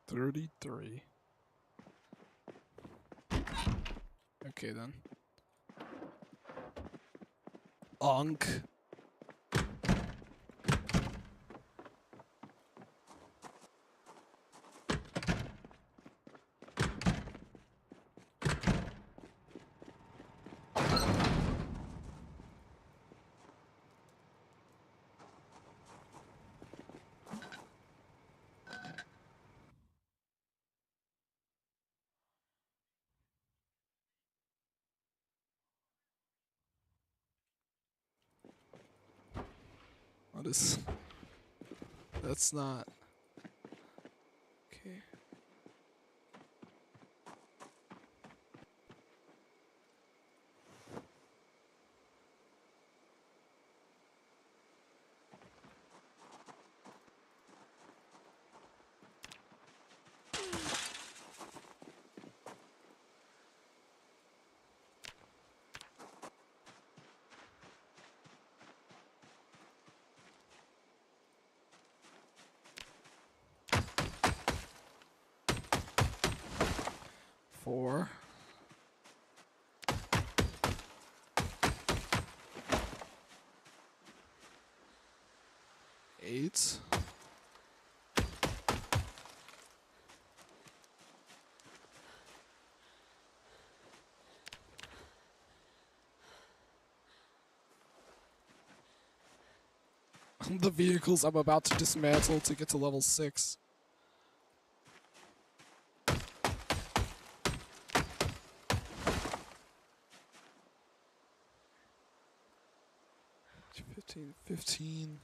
33. Okay then. Onk. What is... That's not... Okay. 4. 8. 'The vehicles I'm about to dismantle to get to level 6. 15.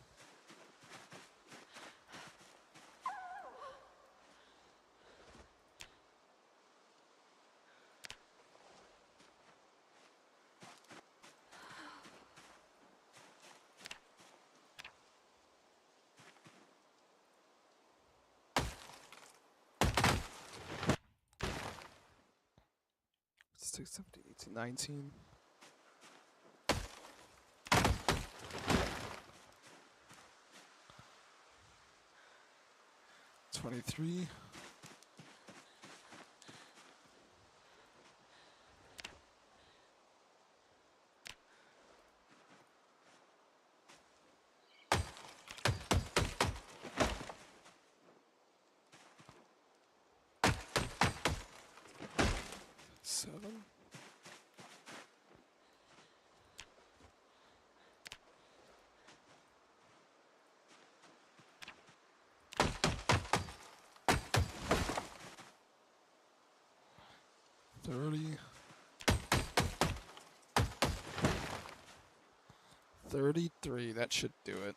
16, 17, 18, 19. 23. 7. 30. 33. That should do it.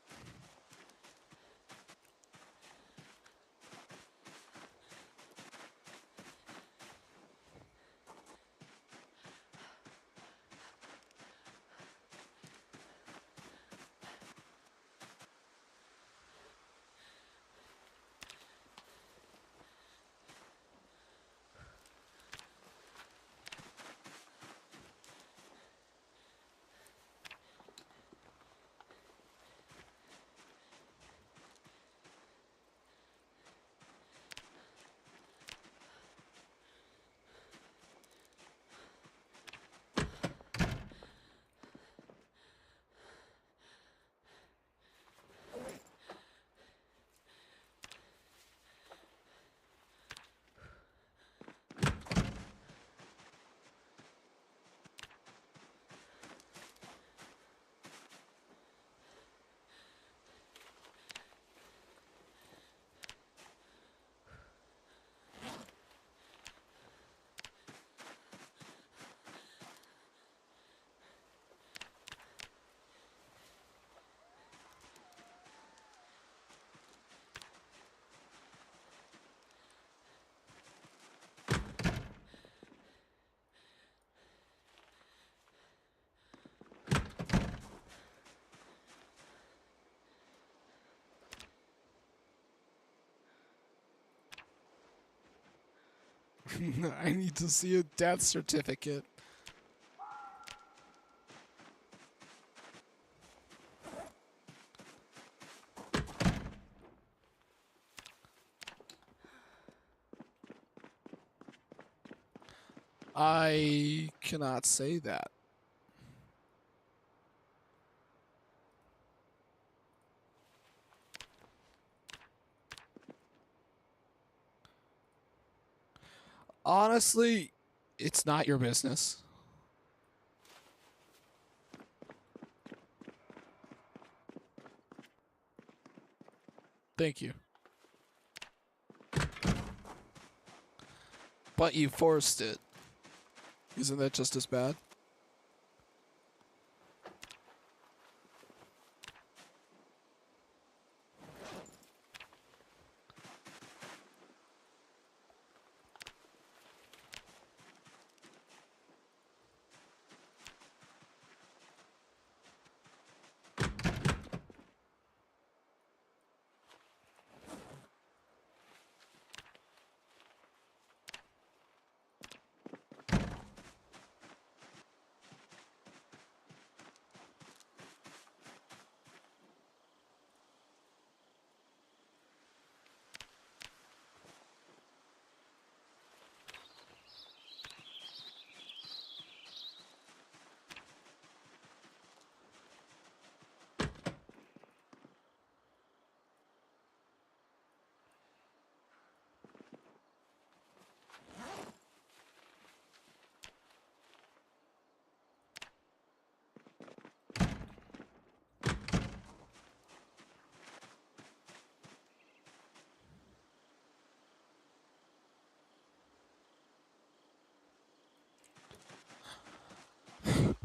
I need to see a death certificate. I cannot say that. Honestly, it's not your business. Thank you. But you forced it. Isn't that just as bad?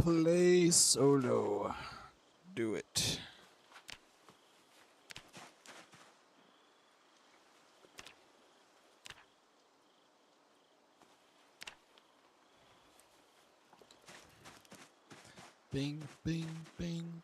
Play solo. Do it. Bing, bing, bing.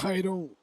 I don't.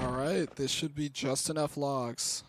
Alright, this should be just enough logs.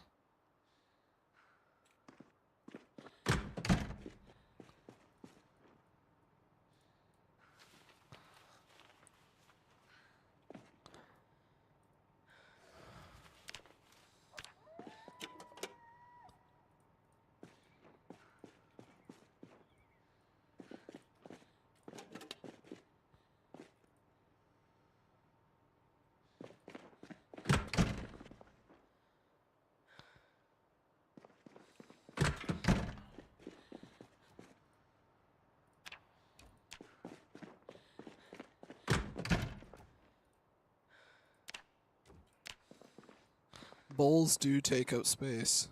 Bowls do take up space.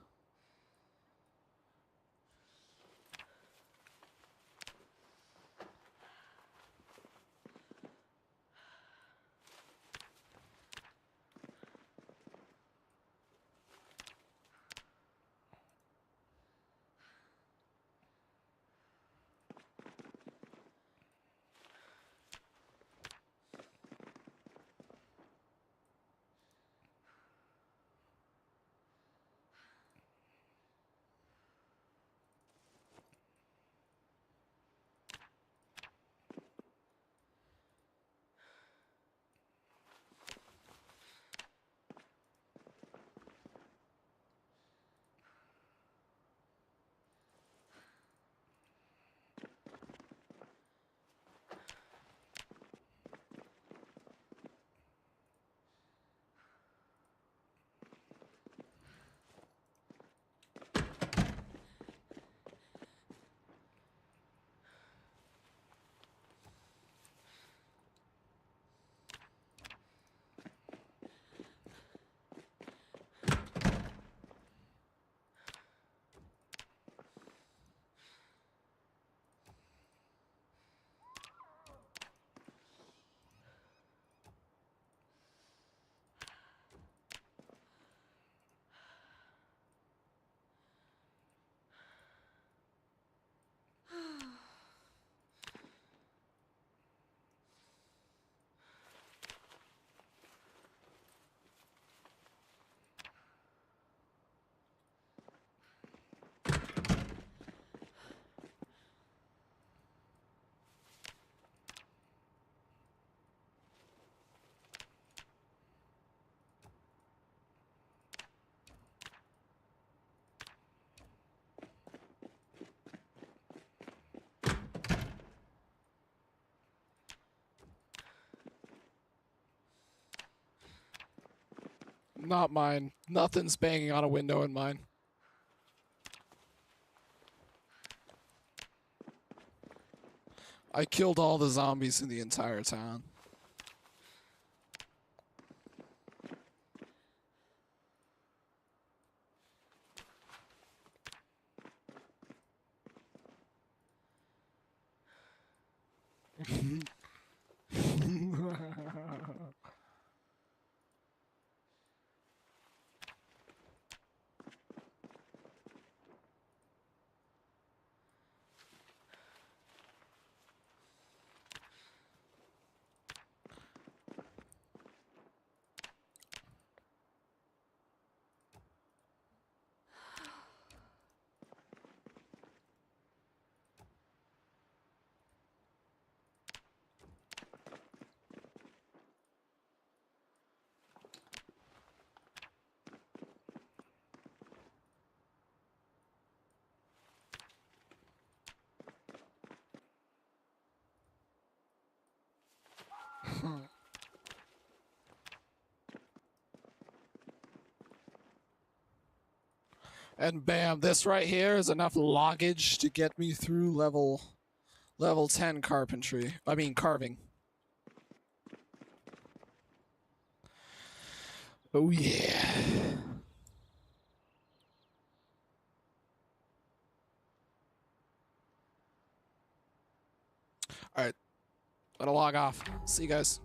Not mine. Nothing's banging on a window in mine. I killed all the zombies in the entire town. And bam, this right here is enough loggage to get me through level 10 carpentry. I mean carving. Oh yeah. All right. Gotta log off. See you guys.